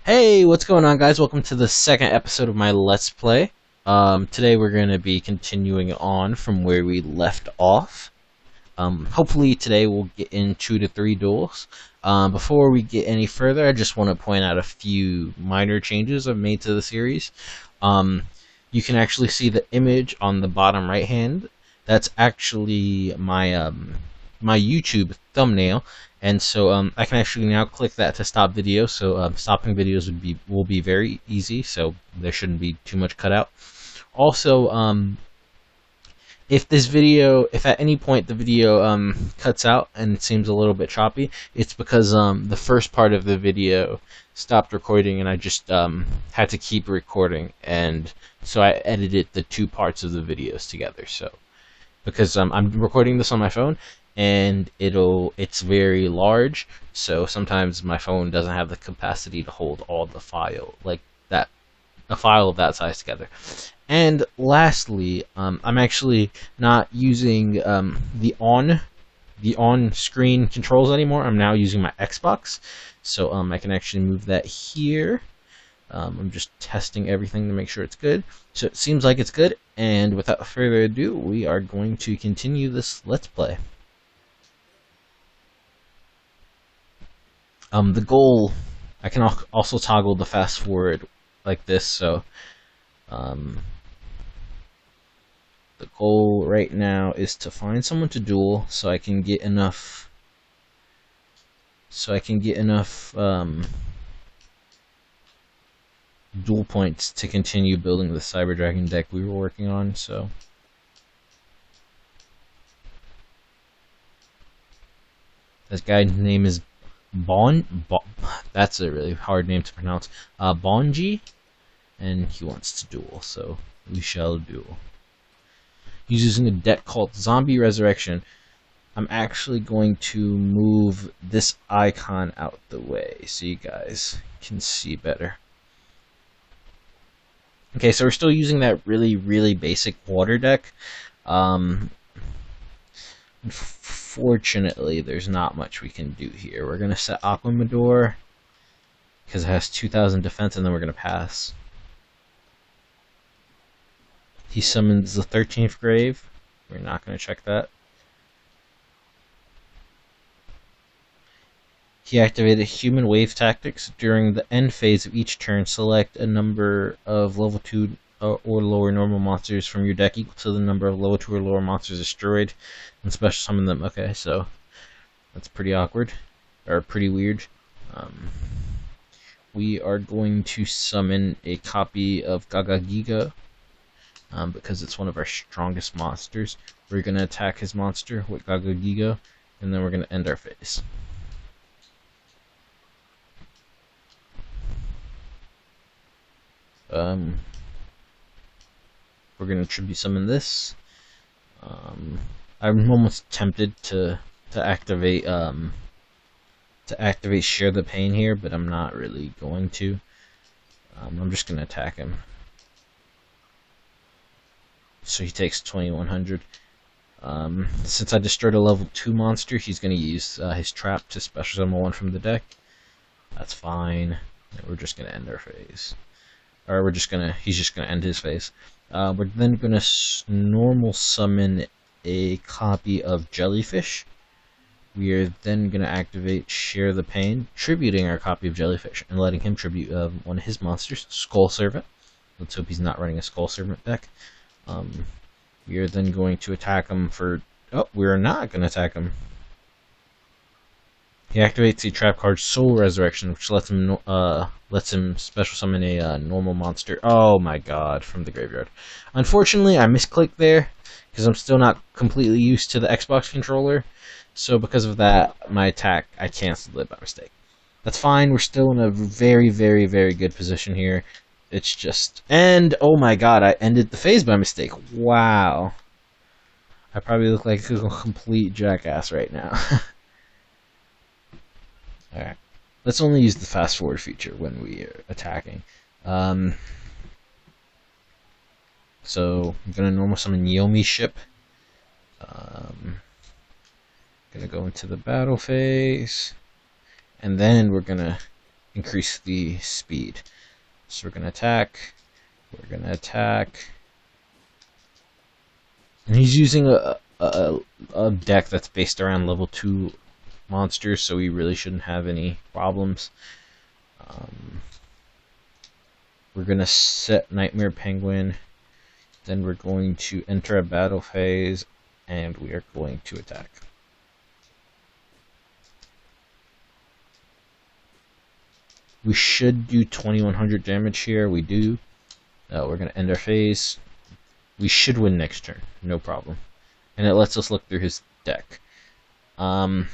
Hey, what's going on, guys? Welcome to the second episode of my Let's Play. Today we're going to be continuing on from where we left off. Hopefully today we'll get in 2 to 3 duels. Before we get any further, I just want to point out a few minor changes I've made to the series. You can actually see the image on the bottom right hand. That's actually my YouTube thumbnail. And so I can actually now click that to stop video. So stopping videos will be very easy. So there shouldn't be too much cut out. Also, if at any point the video cuts out and it seems a little bit choppy, it's because the first part of the video stopped recording and I just had to keep recording, and so I edited the two parts of the videos together. So because I'm recording this on my phone and it's very large, so sometimes my phone doesn't have the capacity to hold all the file like that, a file of that size together. And lastly, I'm actually not using the on-screen controls anymore. I'm now using my Xbox, so I can actually move that here. I'm just testing everything to make sure it's good. So it seems like it's good, and without further ado, we are going to continue this Let's Play. The goal, I can also toggle the fast forward like this, so the goal right now is to find someone to duel so I can get enough duel points to continue building the Cyber Dragon deck we were working on. So this guy's name is that's a really hard name to pronounce. Bonji, and he wants to duel, so we shall duel. He's using a deck called Zombie Resurrection. I'm actually going to move this icon out the way so you guys can see better. Okay, so we're still using that really basic water deck. Unfortunately, there's not much we can do here. We're going to set Aquamador because it has 2,000 defense, and then we're going to pass. He summons the 13th Grave. We're not going to check that. He activated Human Wave Tactics. During the end phase of each turn, select a number of level 2 or lower normal monsters from your deck equal to the number of level 2 or lower monsters destroyed, and special summon them. Okay, so that's pretty awkward, or pretty weird. We are going to summon a copy of Gagagiga, because it's one of our strongest monsters. We're going to attack his monster with Gagagiga, and then we're going to end our phase. We're going to tribute summon this. I'm almost tempted to activate Share the Pain here, but I'm not really going to. I'm just going to attack him. So he takes 2100. Since I destroyed a level 2 monster, he's going to use his trap to special summon one from the deck. That's fine. We're just going to end our phase. Or he's just going to end his phase. We're then going to normal summon a copy of Jellyfish. We are then going to activate Share the Pain, tributing our copy of Jellyfish, and letting him tribute one of his monsters, Skull Servant. Let's hope he's not running a Skull Servant deck. We are then going to attack him for... Oh, we're not going to attack him. He activates the trap card Soul Resurrection, which lets him special summon a normal monster. Oh my god, from the graveyard. Unfortunately, I misclicked there, because I'm still not completely used to the Xbox controller. So because of that, my attack, I canceled it by mistake. That's fine, we're still in a very good position here. It's just... And, oh my god, I ended the phase by mistake. Wow. I probably look like a complete jackass right now. Alright. Let's only use the fast forward feature when we are attacking. So, I'm going to normal summon Yomi Ship. Going to go into the battle phase. And then we're going to increase the speed. So we're gonna attack. We're gonna attack. And he's using a deck that's based around level 2 monsters, so we really shouldn't have any problems. We're gonna set Nightmare Penguin. Then we're going to enter a battle phase, and we are going to attack. We should do 2100 damage here. We do. We're going to end our phase. We should win next turn. No problem. And it lets us look through his deck. The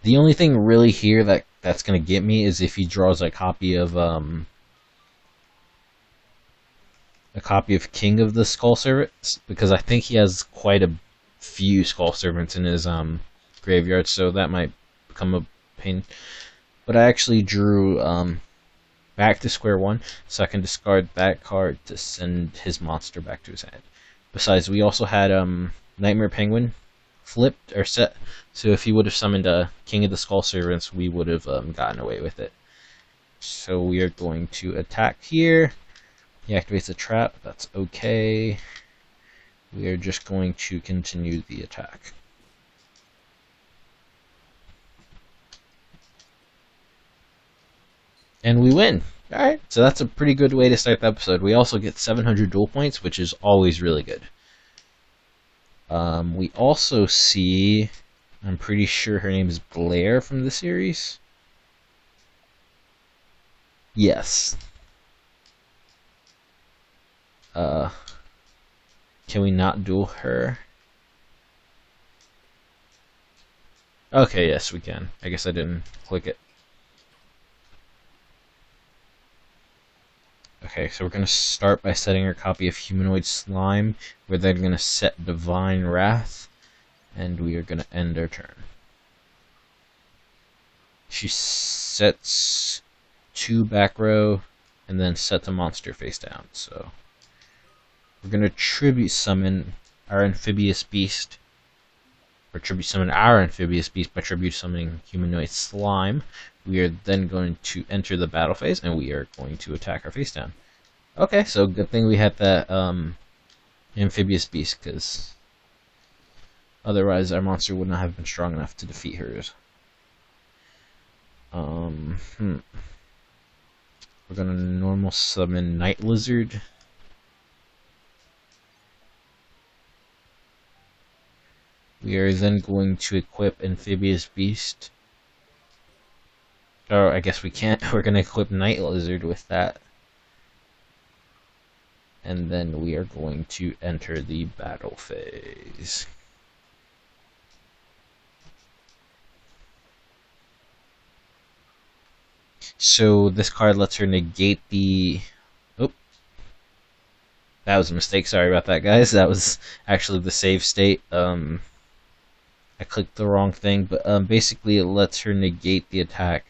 only thing really here that's going to get me is if he draws a copy of King of the Skull Servants, because I think he has quite a few Skull Servants in his graveyard, so that might become a pain. But I actually drew back to square one, so I can discard that card to send his monster back to his hand. Besides, we also had Nightmare Penguin flipped or set, so if he would have summoned a King of the Skull Servants, we would have gotten away with it. So we are going to attack here. He activates a trap, that's okay. We are just going to continue the attack. And we win. Alright, so that's a pretty good way to start the episode. We also get 700 duel points, which is always really good. We also see, I'm pretty sure her name is Blair from the series. Yes. Can we not duel her? Okay, yes, we can. I guess I didn't click it. Okay, so we're going to start by setting our copy of Humanoid Slime. We're then going to set Divine Wrath, and we are going to end our turn. She sets 2 back row, and then sets a monster face down. So we're going to tribute summon our Amphibious Beast, or tribute summon our Amphibious Beast by tribute summoning Humanoid Slime. We are then going to enter the battle phase, and we are going to attack our face down. Okay, so good thing we had that Amphibious Beast, because otherwise our monster would not have been strong enough to defeat hers. We're gonna normal summon Night Lizard. We are then going to equip Amphibious Beast. Or I guess we can't. We're going to equip Night Lizard with that. And then we are going to enter the battle phase. So this card lets her negate the... Oh. That was a mistake. Sorry about that, guys. That was actually the save state. I clicked the wrong thing. But basically it lets her negate the attack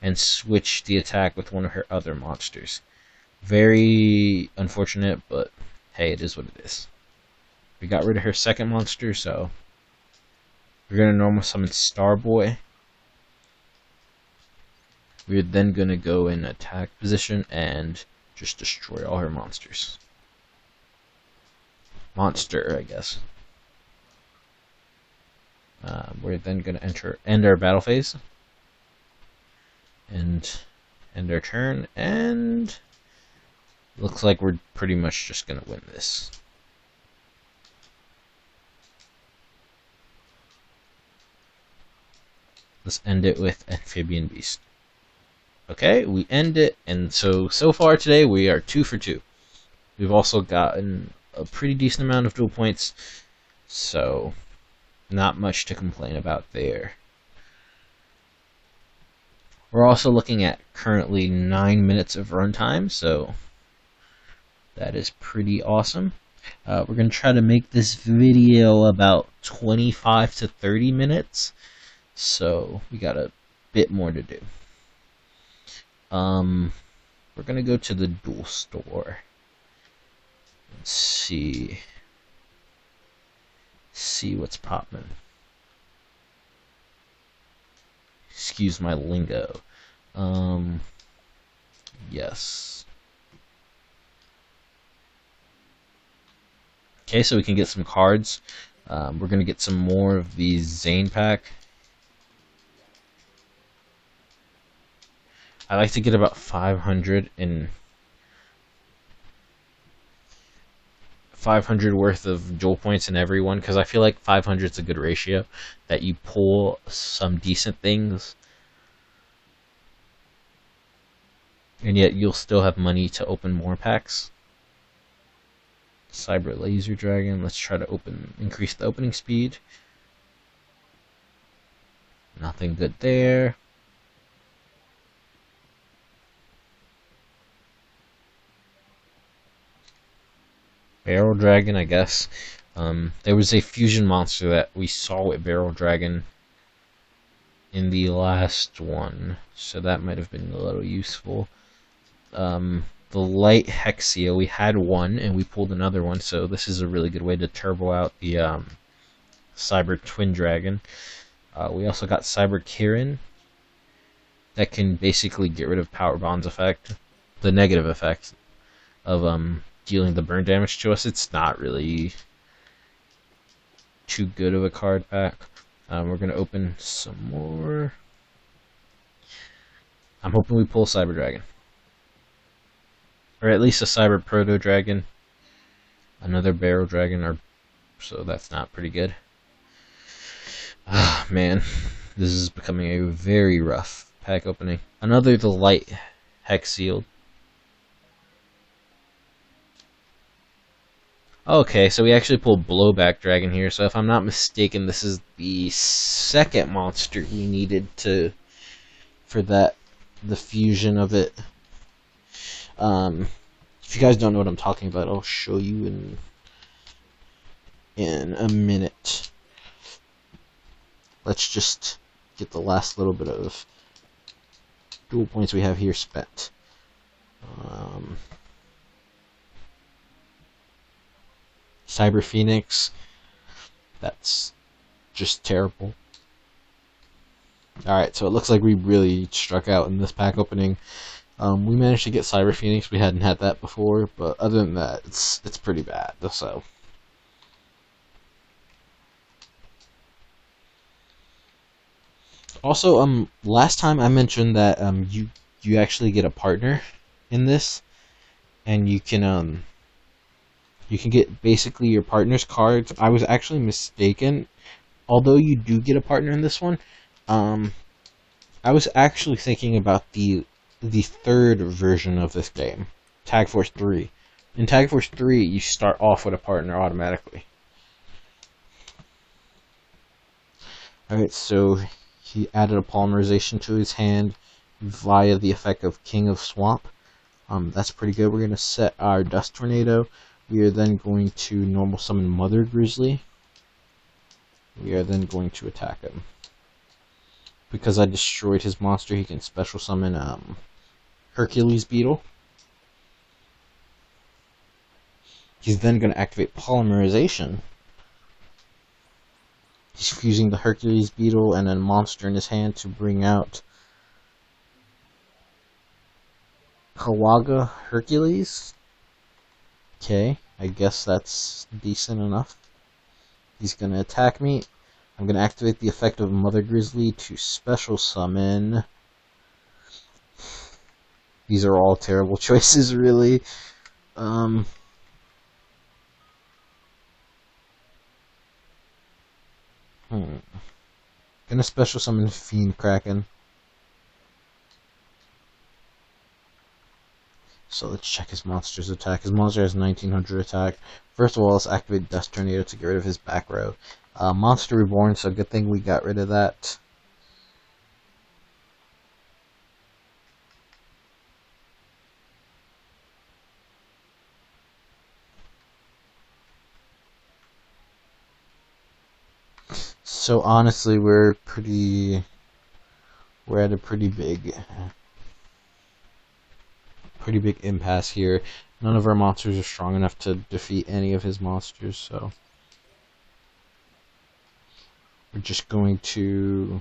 and switch the attack with one of her other monsters. Very unfortunate, but hey, it is what it is. We got rid of her second monster, so we're going to normal summon Starboy. We're then going to go in attack position and just destroy all her monsters. Monster, I guess. We're then going to end our battle phase. And end our turn, and looks like we're pretty much just gonna win this. Let's end it with Amphibian Beast. Okay, we end it, and so far today we are 2 for 2. We've also gotten a pretty decent amount of duel points, so not much to complain about there. We're also looking at currently 9 minutes of runtime, so that is pretty awesome. We're going to try to make this video about 25 to 30 minutes, so we got a bit more to do. We're going to go to the duel store. Let's see what's popping. Excuse my lingo. Um, yes. Okay, so we can get some cards. We're gonna get some more of the Zane pack. I like to get about 500 worth of dual points in every one, because I feel like 500 is a good ratio that you pull some decent things, and yet you'll still have money to open more packs. Cyber Laser Dragon. Let's try to increase the opening speed. Nothing good there. Barrel Dragon, I guess. There was a fusion monster that we saw with Barrel Dragon in the last one, so that might have been a little useful. The Light Hexia, we had one and we pulled another one, so this is a really good way to turbo out the Cyber Twin Dragon. We also got Cyber Kirin that can basically get rid of Power Bond's effect, the negative effect of dealing the burn damage to us. It's not really too good of a card pack. We're gonna open some more. I'm hoping we pull Cyber Dragon, or at least a Cyber Proto Dragon, another Barrel Dragon, or so that's not pretty good. Ah, man, this is becoming a very rough pack opening. Another the Light Hex Sealed. Okay, so we actually pulled Blowback Dragon here, so if I'm not mistaken, this is the second monster we needed for the fusion of it. If you guys don't know what I'm talking about, I'll show you in a minute. Let's just get the last little bit of dual points we have here spent. Cyber Phoenix, that's just terrible. Alright, so it looks like we really struck out in this pack opening. We managed to get Cyber Phoenix, we hadn't had that before, but other than that, it's pretty bad, so. Also, last time I mentioned that you actually get a partner in this, and you can get basically your partner's cards. I was actually mistaken. Although you do get a partner in this one, I was actually thinking about the third version of this game, Tag Force 3. In Tag Force 3, you start off with a partner automatically. Alright, so he added a polymerization to his hand via the effect of King of Swamp. That's pretty good. We're going to set our Dust Tornado. We are then going to normal summon Mother Grizzly. We are then going to attack him. Because I destroyed his monster, he can special summon Hercules Beetle. He's then going to activate Polymerization. He's fusing the Hercules Beetle and a monster in his hand to bring out Kawaga Hercules. Okay, I guess that's decent enough. He's going to attack me. I'm going to activate the effect of Mother Grizzly to special summon. These are all terrible choices, really. Gonna special summon Fiend Kraken. So let's check his monster's attack. His monster has 1900 attack. First of all, let's activate Dust Tornado to get rid of his back row. Monster Reborn, so good thing we got rid of that. So honestly, we're at a pretty big impasse here. None of our monsters are strong enough to defeat any of his monsters, so we're just going to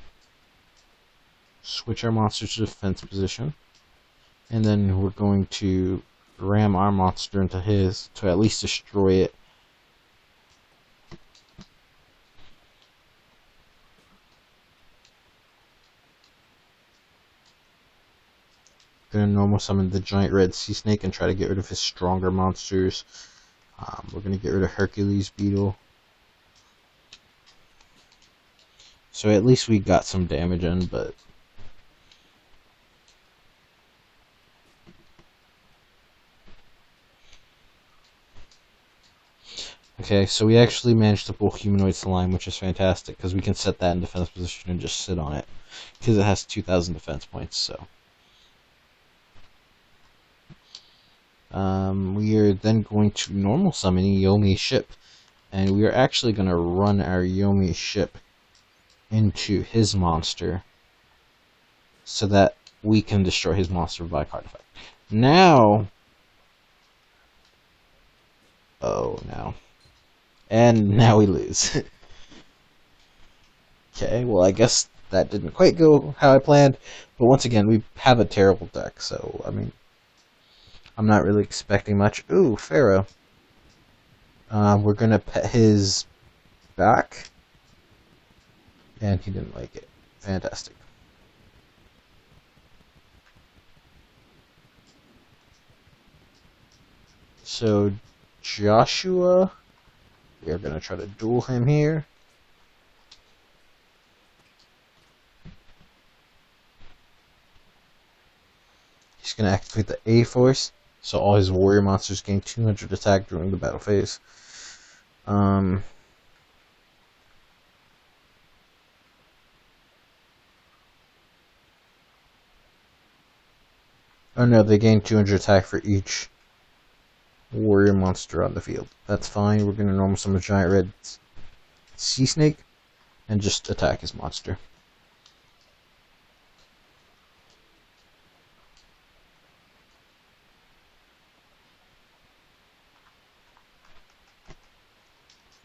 switch our monster to defense position, and then we're going to ram our monster into his to at least destroy it. Gonna normal summon the giant red sea snake and try to get rid of his stronger monsters. We're gonna get rid of Hercules Beetle. So at least we got some damage in, but okay, so we actually managed to pull Humanoid Slime, which is fantastic, because we can set that in defense position and just sit on it, because it has 2,000 defense points, so. We are then going to normal summon Yomi's ship, and we are actually going to run our Yomi ship into his monster, so that we can destroy his monster by card effect. Now, oh no. And now we lose. Okay, well I guess that didn't quite go how I planned, but once again, we have a terrible deck, so, I mean, I'm not really expecting much. Ooh, Pharaoh. We're gonna pet his back, and he didn't like it. Fantastic. So, Joshua, we are gonna try to duel him here. He's going to activate the A-Force, so all his warrior monsters gain 200 attack during the battle phase. Oh no, they gain 200 attack for each warrior monster on the field. That's fine. We're going to normal summon a giant red sea snake and just attack his monster.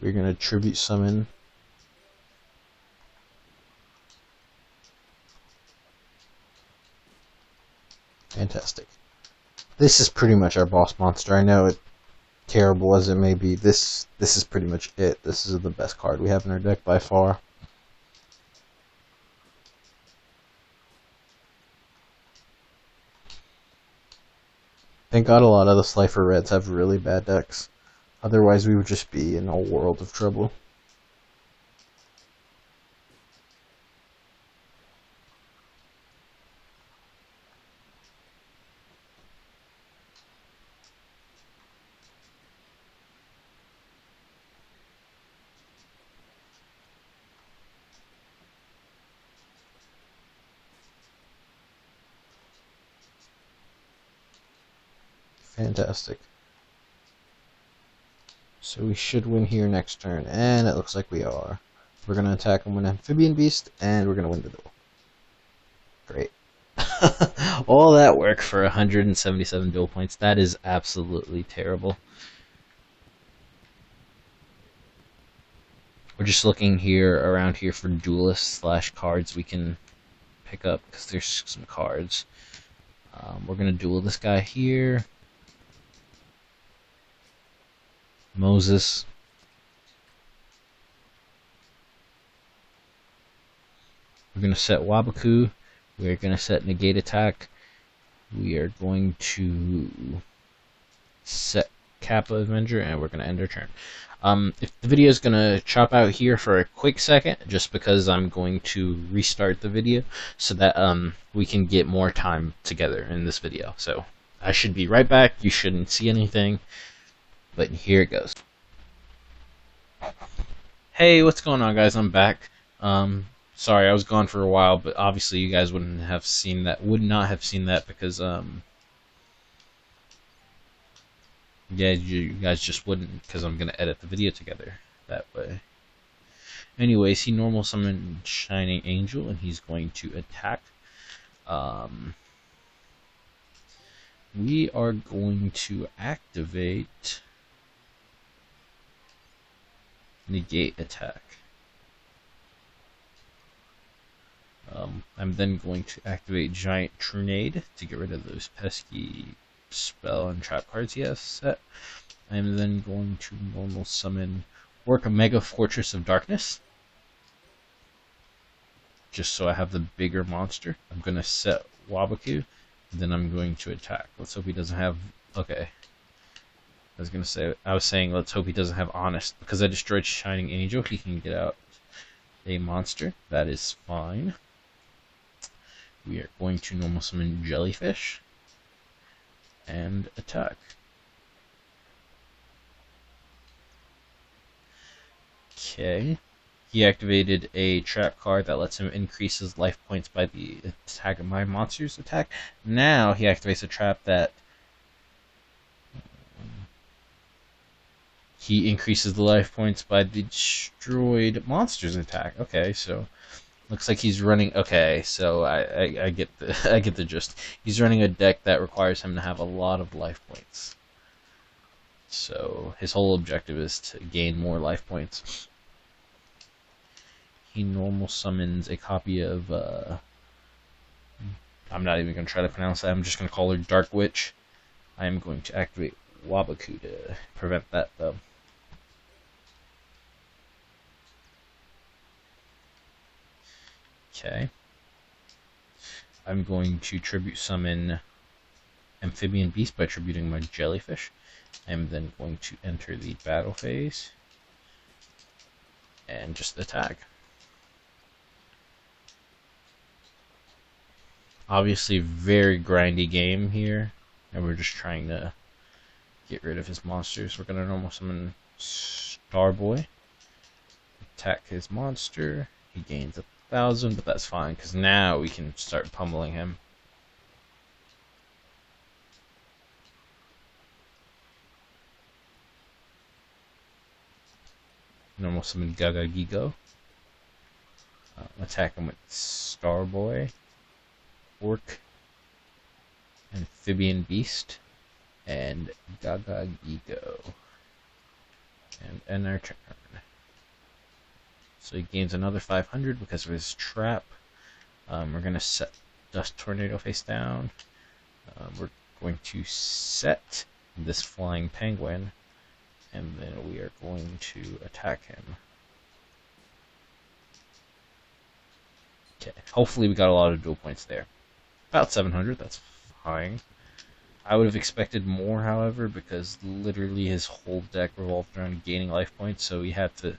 We're going to tribute summon fantastic. This is pretty much our boss monster. I know it terrible as it may be. This is pretty much it. This is the best card we have in our deck by far. Thank God a lot of the Slifer Reds have really bad decks. Otherwise we would just be in a world of trouble. Fantastic. So we should win here next turn, and it looks like we are. We're going to attack him with Amphibian Beast, and we're going to win the duel. Great. All that work for 177 duel points. That is absolutely terrible. We're just looking here around here for duelists / cards we can pick up, because there's some cards. We're going to duel this guy here. Moses. We're going to set Waboku. We're going to set Negate Attack. We are going to set Kappa Avenger, and we're going to end our turn. If the video is going to chop out here for a quick second, just because I'm going to restart the video so that we can get more time together in this video. So I should be right back. You shouldn't see anything, but here it goes. Hey, what's going on, guys? I'm back. Sorry, I was gone for a while, but obviously you guys wouldn't have seen that. Would not have seen that because yeah, you guys just wouldn't, because I'm gonna edit the video together that way. Anyways, he normal summoned Shining Angel, and he's going to attack. We are going to activate Negate Attack. I'm then going to activate Giant Trunade to get rid of those pesky spell and trap cards he has set. I'm then going to normal summon Orc Mega Fortress of Darkness, just so I have the bigger monster. I'm going to set Waboku, and then I'm going to attack. Let's hope he doesn't have... Okay. I was saying, let's hope he doesn't have Honest. Because I destroyed Shining Angel, he can get out a monster. That is fine. We are going to normal summon Jellyfish and attack. Okay. He activated a trap card that lets him increase his life points by the attack of my monster's attack. Now he activates a trap that he increases the life points by the destroyed monster's attack. Okay, so looks like he's running. Okay, so I get the I get the gist. He's running a deck that requires him to have a lot of life points. So his whole objective is to gain more life points. He normal summons a copy of. I'm not even going to try to pronounce that. I'm just going to call her Dark Witch. I am going to activate Waboku to prevent that, though. Okay. I'm going to tribute summon Amphibian Beast by tributing my Jellyfish. I'm then going to enter the battle phase and just attack. Obviously, very grindy game here, and we're just trying to get rid of his monsters. We're going to normal summon Starboy, attack his monster. He gains 1,000, but that's fine, because now we can start pummeling him. Normal summon Gaga Gigo. Attack him with Starboy, Orc, Amphibian Beast, and Gaga Gigo. And end our turn. So he gains another 500 because of his trap. We're going to set Dust Tornado face down. We're going to set this Flying Penguin, and then we are going to attack him. Okay, hopefully we got a lot of dual points there. About 700, that's fine. I would have expected more, however, because literally his whole deck revolved around gaining life points, so we had to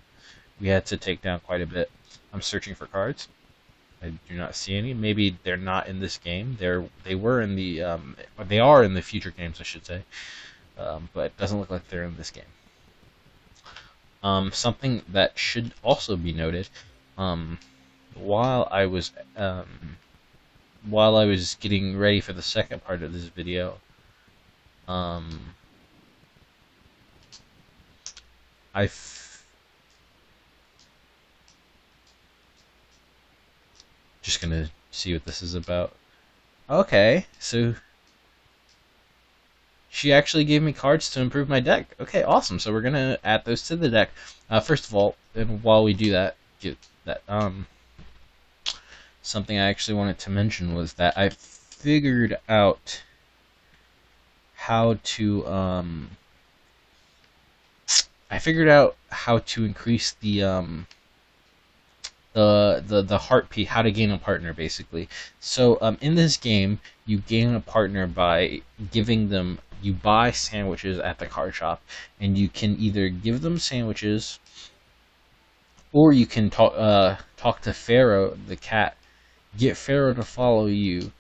take down quite a bit. I'm searching for cards. I do not see any. Maybe they're not in this game. They are in the future games, I should say. But it doesn't look like they're in this game. Something that should also be noted, while I was getting ready for the second part of this video, just gonna see what this is about. Okay, so she actually gave me cards to improve my deck. Okay, awesome. So we're gonna add those to the deck. First of all, and while we do that, something I actually wanted to mention was that I figured out how to increase the heart piece, how to gain a partner, basically. So in this game, you gain a partner by giving them. You buy sandwiches at the card shop, and you can either give them sandwiches, or you can talk to Pharaoh the cat, get Pharaoh to follow you,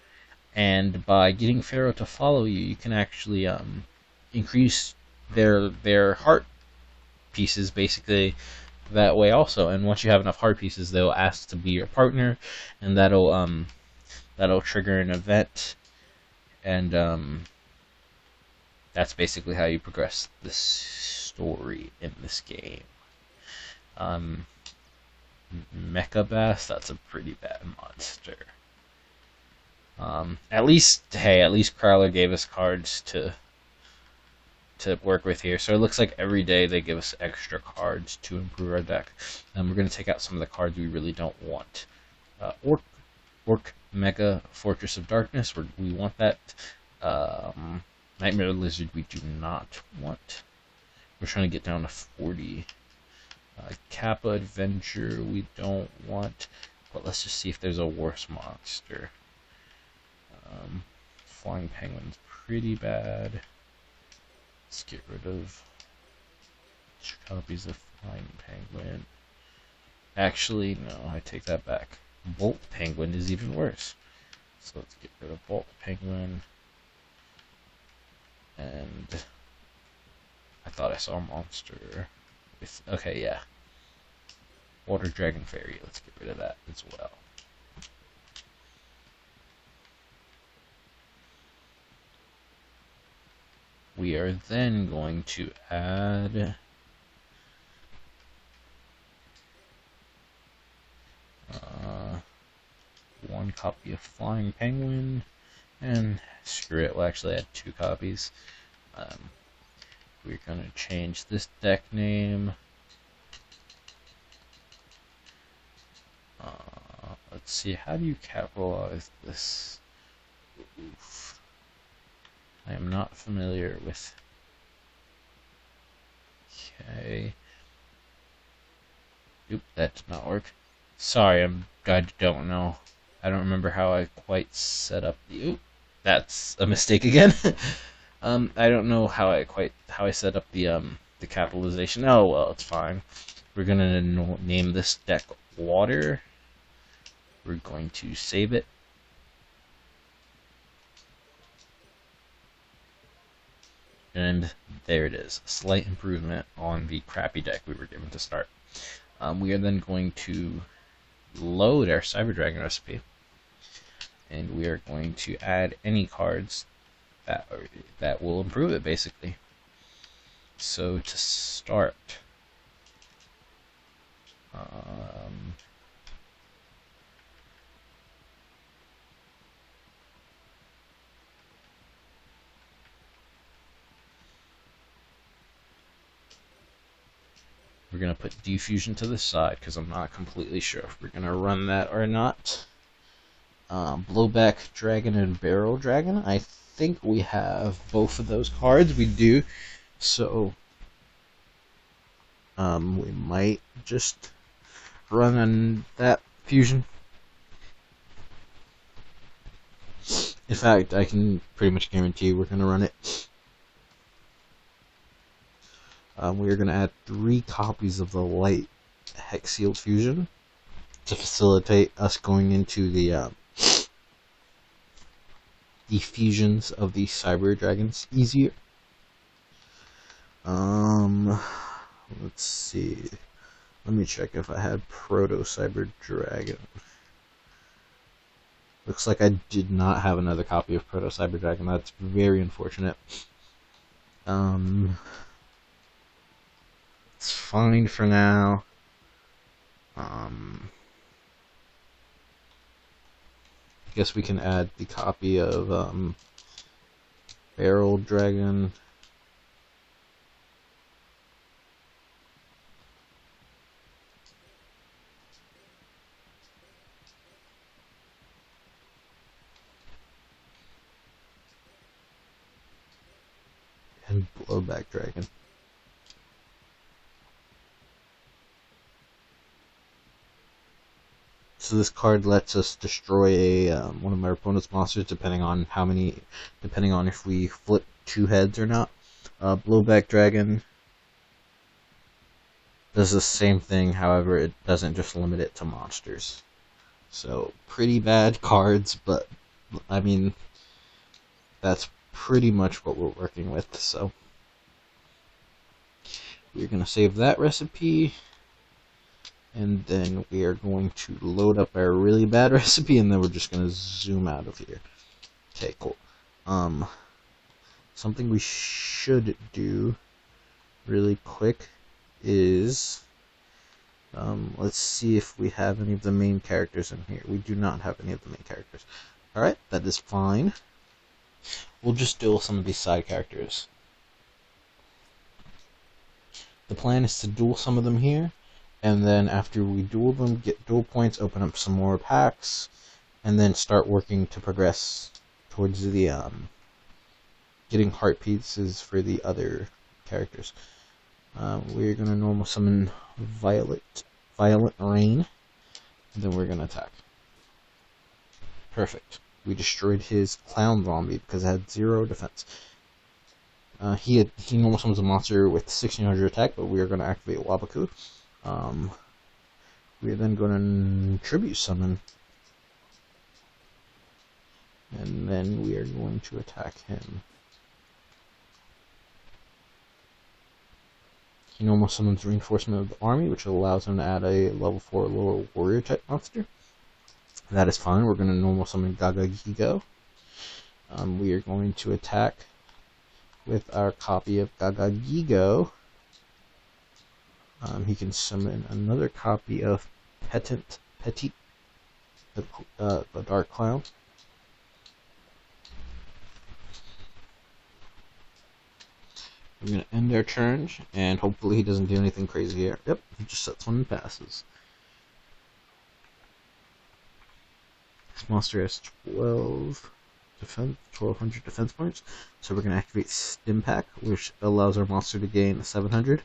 and by getting Pharaoh to follow you, you can actually increase their heart pieces, basically, that way also. And once you have enough heart pieces, they'll ask to be your partner, and that'll trigger an event, and that's basically how you progress this story in this game. Mechabass, that's a pretty bad monster. At least Crowler gave us cards to work with here. So it looks like every day they give us extra cards to improve our deck. And we're going to take out some of the cards we really don't want. Orc Orc Mega Fortress of Darkness. We want that. Nightmare Lizard we do not want. We're trying to get down to 40. Kappa Adventure we don't want. But let's just see if there's a worse monster. Flying Penguin's pretty bad. Let's get rid of 2 copies of Flying Penguin. Actually, no, I take that back. Bolt Penguin is even worse. So let's get rid of Bolt Penguin. And I thought I saw a monster with, okay, yeah. Water Dragon Fairy, let's get rid of that as well. We are then going to add one copy of Flying Penguin, and screw it, we'll actually add 2 copies. We're going to change this deck name. Let's see, how do you capitalize this? Oof. I am not familiar with. Okay. Oop, that did not work. Sorry, I don't know. I don't remember how I quite set up the. Oop, that's a mistake again. I don't know how I set up the capitalization. Oh well, it's fine. We're gonna name this deck Water. We're going to save it. And there it is. A slight improvement on the crappy deck we were given to start. We are then going to load our Cyber Dragon recipe. And we are going to add any cards that will improve it, basically. So to start, we're going to put Defusion to the side because I'm not completely sure if we're going to run that or not. Blowback Dragon and Barrel Dragon. I think we have both of those cards. We do. So we might just run on that fusion. In fact, I can pretty much guarantee we're going to run it. We are going to add 3 copies of the Light Hex Sealed Fusion to facilitate us going into the fusions of the Cyber Dragons easier. Let's see. Let me check if I had Proto Cyber Dragon. Looks like I did not have another copy of Proto Cyber Dragon. That's very unfortunate. It's fine for now. I guess we can add the copy of Barrel Dragon. And Blowback Dragon. So this card lets us destroy one of my opponent's monsters, depending on if we flip 2 heads or not. Blowback Dragon does the same thing, however, it doesn't just limit it to monsters. So pretty bad cards, but I mean that's pretty much what we're working with. So we're gonna save that recipe. And then we are going to load up our really bad recipe, and then we're just going to zoom out of here. Okay, cool. Something we should do really quick is, let's see if we have any of the main characters in here. We do not have any of the main characters. Alright, that is fine. We'll just duel some of these side characters. The plan is to duel some of them here. And then after we duel them, get duel points, open up some more packs, and then start working to progress towards the getting heart pieces for the other characters. We're gonna normal summon Violent Rain, and then we're gonna attack. Perfect. We destroyed his clown zombie because it had 0 defense. He normal summons a monster with 1600 attack, but we are going to activate Waboku. We are then going to tribute summon, and then we are going to attack him. He normal summons Reinforcement of the Army, which allows him to add a level 4 lower warrior type monster. That is fine. We're going to normal summon Gaga Gigo. We are going to attack with our copy of Gaga Gigo. He can summon another copy of Petit, the Dark Clown. We're going to end our turn, and hopefully he doesn't do anything crazy here. Yep, he just sets one and passes. This monster has 1200 defense points, so we're going to activate Stim Pack, which allows our monster to gain 700.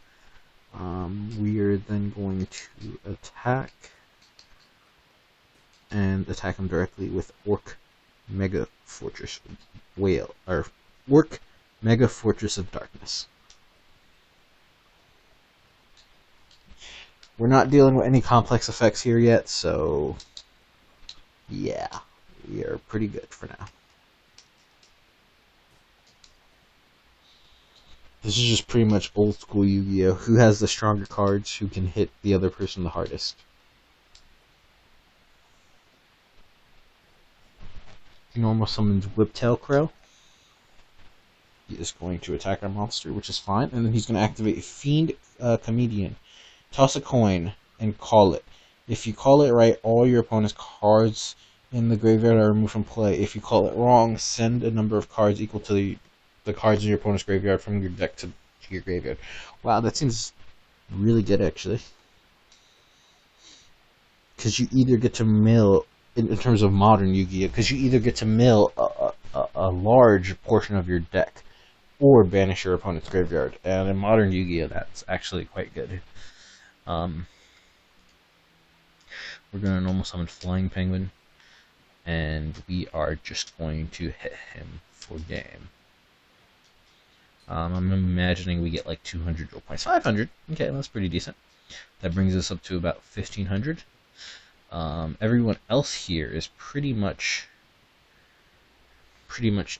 We are then going to attack, and attack him directly with Orc Mega Fortress Whale, or Orc Mega Fortress of Darkness. We're not dealing with any complex effects here yet, so yeah, we are pretty good for now. This is just pretty much old school Yu-Gi-Oh! Who has the stronger cards, who can hit the other person the hardest. He normal summons Whiptail Crow. He is going to attack our monster, which is fine, and then he's going to activate Fiend Comedian. Toss a coin and call it. If you call it right, all your opponent's cards in the graveyard are removed from play. If you call it wrong, send a number of cards equal to the cards in your opponent's graveyard from your deck to your graveyard. Wow, that seems really good, actually. Because you either get to mill, in terms of modern Yu-Gi-Oh!, because you either get to mill a large portion of your deck, or banish your opponent's graveyard. And in modern Yu-Gi-Oh!, that's actually quite good. We're going to normal summon Flying Penguin, and we are just going to hit him for game. I'm imagining we get like 200 drill points. 500! Okay, that's pretty decent. That brings us up to about 1500. Everyone else here is pretty much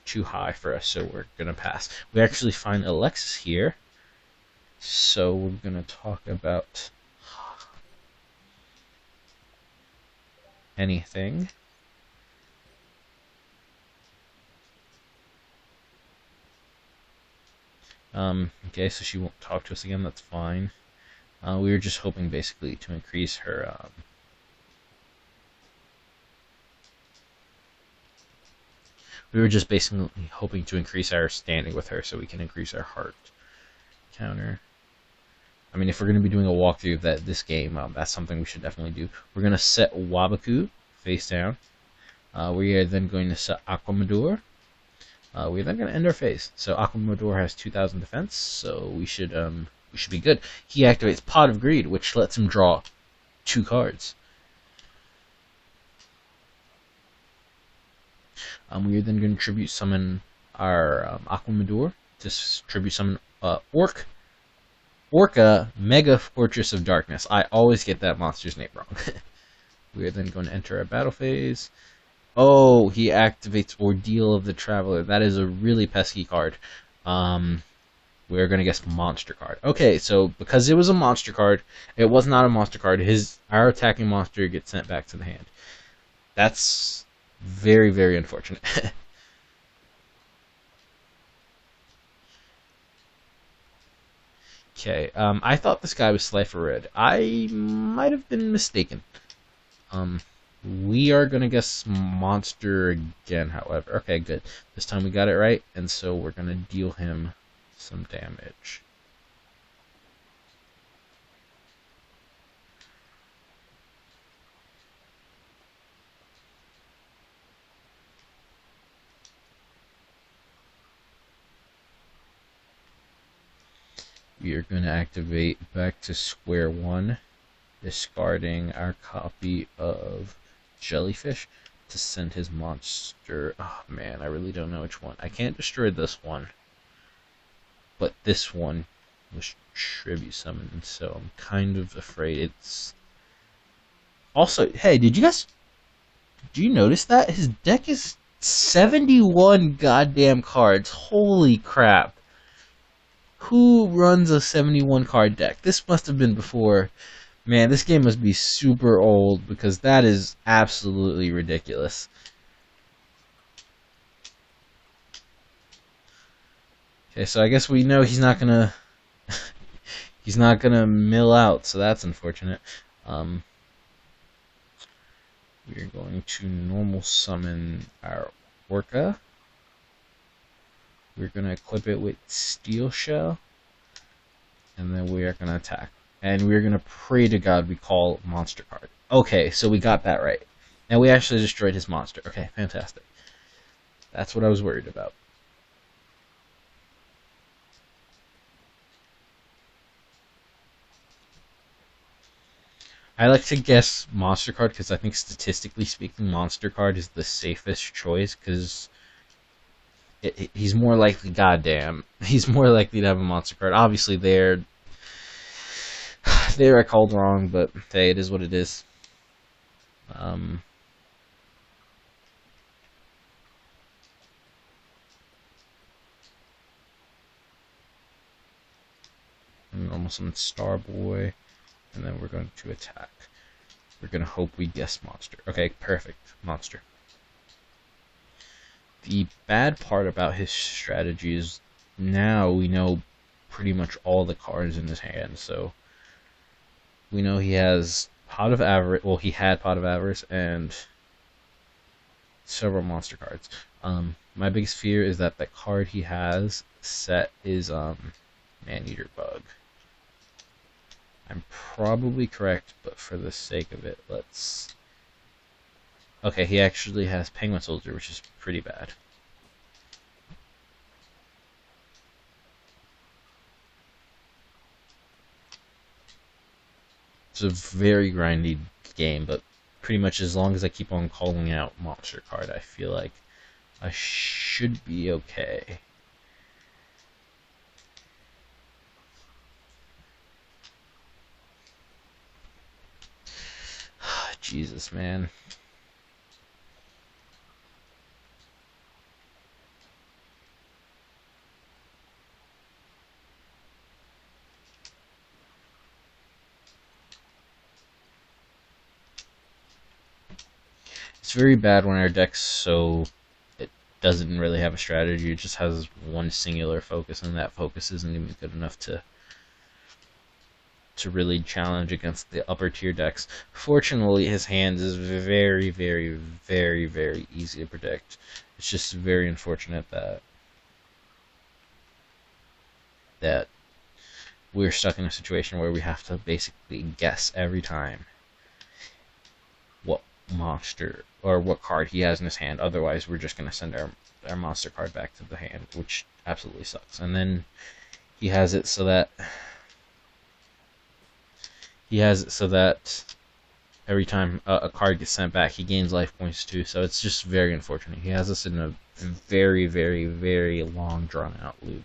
too high for us, so we're gonna pass. We actually find Alexis here, so we're gonna talk about anything. Okay, so she won't talk to us again, that's fine. We were just hoping basically to increase her we were just basically hoping to increase our standing with her so we can increase our heart counter. I mean, if we're going to be doing a walkthrough of this game, that's something we should definitely do. We're going to set Waboku face down. We are then going to set Aquamador. We're then going to end our phase. So Aquamador has 2,000 defense, so we should be good. He activates Pot of Greed, which lets him draw 2 cards. We are then going to tribute summon our Aquamador to tribute summon Orca Mega Fortress of Darkness. I always get that monster's name wrong. We are then going to enter our battle phase. Oh, he activates Ordeal of the Traveler. That is a really pesky card. We're going to guess monster card. Okay, so because it was a monster card, it was not a monster card. Our attacking monster gets sent back to the hand. That's very, very unfortunate. Okay, I thought this guy was Slifer Red. I might have been mistaken. We are gonna guess monster again, however. Okay, good. This time we got it right, and so we're gonna deal him some damage. We are going to activate back to square one, discarding our copy of Jellyfish to send his monster. Oh man, I really don't know which one. I can't destroy this one, but this one was tribute summoned, so I'm kind of afraid it's. Also, hey, do you notice that his deck is 71 goddamn cards? Holy crap! Who runs a 71 card deck? This must have been before. Man, this game must be super old because that is absolutely ridiculous. Okay, so I guess we know he's not gonna he's not gonna mill out, so that's unfortunate. We're going to normal summon our Orca. We're gonna equip it with Steel Shell, and then we are gonna attack. And we're gonna pray to God we call monster card. Okay, so we got that right. And we actually destroyed his monster. Okay, fantastic. That's what I was worried about. I like to guess monster card because I think statistically speaking, monster card is the safest choice because he's more likely. Goddamn, he's more likely to have a monster card. Obviously, there I called wrong, but hey, it is what it is. Normal summon Starboy, and then we're going to attack. We're going to hope we guess monster. Okay, perfect. Monster. The bad part about his strategy is now we know pretty much all the cards in his hand, so we know he has Pot of Avarice. Well, he had Pot of Avarice and several monster cards. My biggest fear is that the card he has set is Maneater Bug. I'm probably correct, but for the sake of it, let's. Okay, he actually has Penguin Soldier, which is pretty bad. It's a very grindy game, but pretty much as long as I keep on calling out monster card, I feel like I should be okay. Jesus, man. It's very bad when our deck's so it doesn't really have a strategy. It just has one singular focus, and that focus isn't even good enough to really challenge against the upper tier decks. Fortunately, his hand is very, very, very, very easy to predict. It's just very unfortunate that we're stuck in a situation where we have to basically guess every time what monster or what card he has in his hand. Otherwise, we're just going to send our monster card back to the hand, which absolutely sucks. And then he has it so that every time a card gets sent back, he gains life points too. So it's just very unfortunate. He has us in a very, very, very long, drawn-out loop.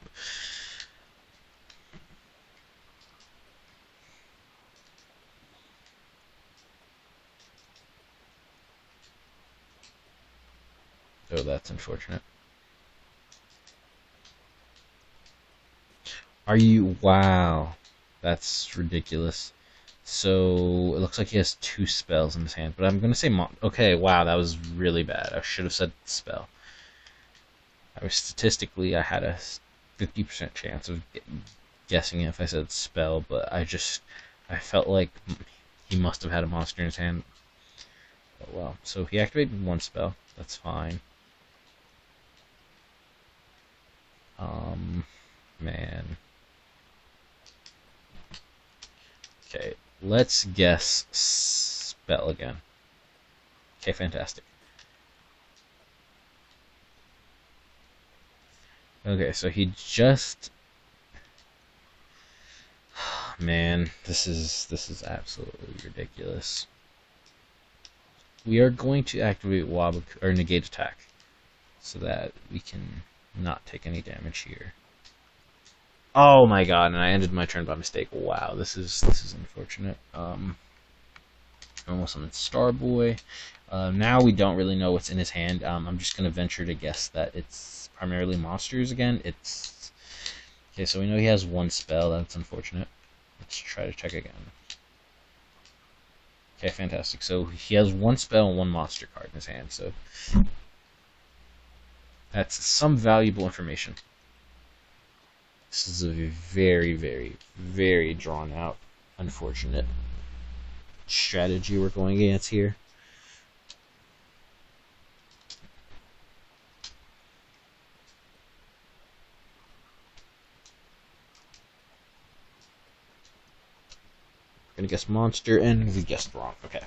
So that's unfortunate. Are you? Wow. That's ridiculous. So it looks like he has 2 spells in his hand, but I'm gonna say okay, wow, that was really bad. I should have said spell. Statistically, I had a 50% chance of guessing it if I said spell, but I felt like he must have had a monster in his hand. Oh well, so he activated 1 spell. That's fine. Man. Okay, let's guess spell again. Okay, fantastic. Okay, so he just man, this is absolutely ridiculous. We are going to activate Waboku or negate attack so that we can not take any damage here. Oh my god, and I ended my turn by mistake. Wow, this is unfortunate. Almost summoned Starboy. Now we don't really know what's in his hand. I'm just gonna venture to guess that it's primarily monsters again. It's okay, so we know he has one spell, that's unfortunate. Let's try to check again. Okay, fantastic. So he has one spell and one monster card in his hand, so that's some valuable information. This is a very, very, very drawn out, unfortunate strategy we're going against here. We're gonna guess monster, and we guessed wrong. Okay.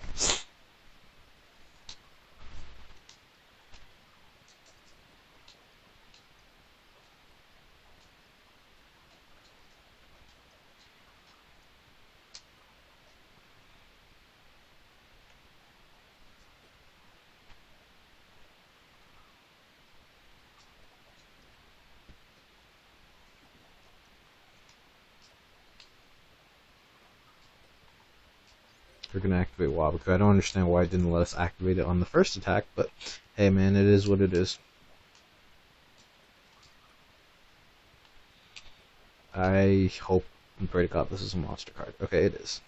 We're gonna activate Waboku. I don't understand why it didn't let us activate it on the first attack, but hey man, it is what it is. I hope and pray to God this is a monster card. Okay, it is.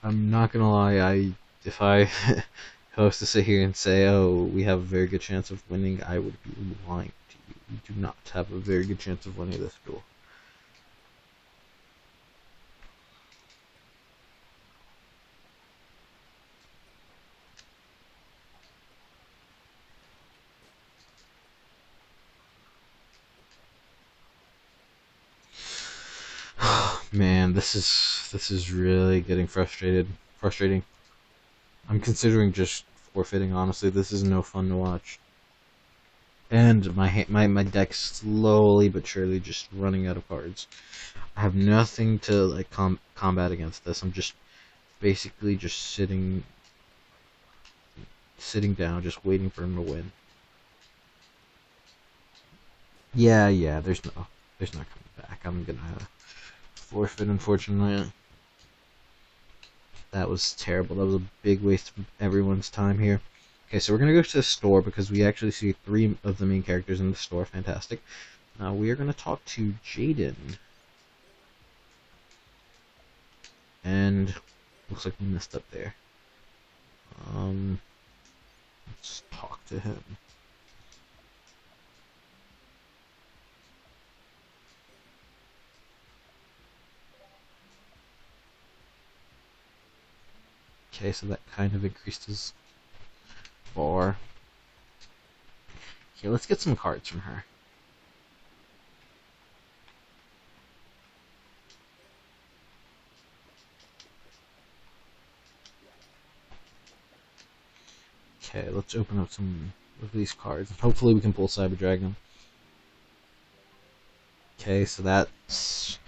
I'm not gonna lie, if I if I was to sit here and say, oh, we have a very good chance of winning, I would be lying to you. We do not have a very good chance of winning this duel. Man, this is really getting frustrating. I'm considering just forfeiting. Honestly, this is no fun to watch. And my deck's slowly but surely just running out of cards. I have nothing to like combat against this. I'm just basically just sitting down, just waiting for him to win. Yeah. There's not coming back. I'm gonna forfeit, unfortunately. That was terrible. That was a big waste of everyone's time here. Okay, so we're going to go to the store because we actually see 3 of the main characters in the store. Fantastic. Now we are going to talk to Jaden. And looks like we messed up there. Let's talk to him. Okay, so that kind of increased his bar. Okay, let's get some cards from her. Okay, let's open up some of these cards. Hopefully we can pull Cyber Dragon. Okay, so that's...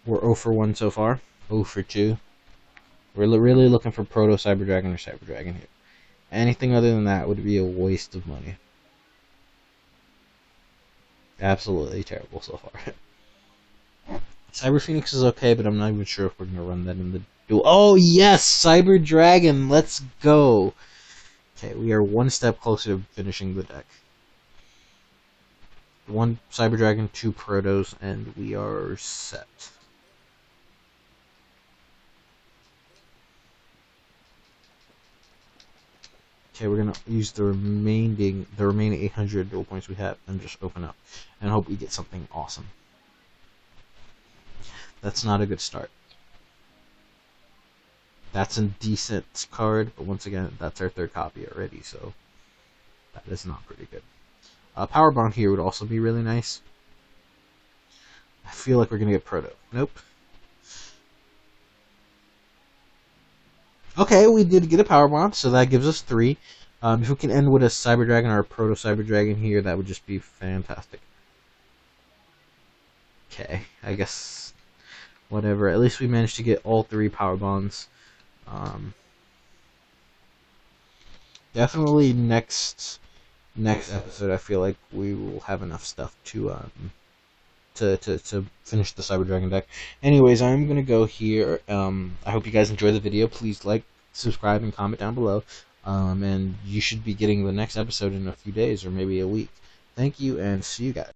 We're 0 for 1 so far. 0 for 2. We're really looking for Proto Cyber Dragon or Cyber Dragon here. Anything other than that would be a waste of money. Absolutely terrible so far. Cyber Phoenix is okay, but I'm not even sure if we're going to run that in the duel. Oh, yes! Cyber Dragon! Let's go! Okay, we are one step closer to finishing the deck. 1 Cyber Dragon, 2 Protos, and we are set. Okay, we're gonna use the remaining 800 duel points we have and just open up and hope we get something awesome. That's not a good start. That's a decent card, but once again, that's our 3rd copy already, so that is not pretty good. Power Bond here would also be really nice. I feel like we're gonna get Proto. Nope. Okay, we did get a Power Bond, so that gives us 3. If we can end with a Cyber Dragon or a Proto Cyber Dragon here, that would just be fantastic. Okay, I guess whatever. At least we managed to get all 3 power bonds. Definitely next episode, I feel like we will have enough stuff to finish the Cyber Dragon deck. Anyways, I'm gonna go here. I hope you guys enjoy the video. Please like, subscribe, and comment down below. And you should be getting the next episode in a few days or maybe a week. Thank you, and see you guys.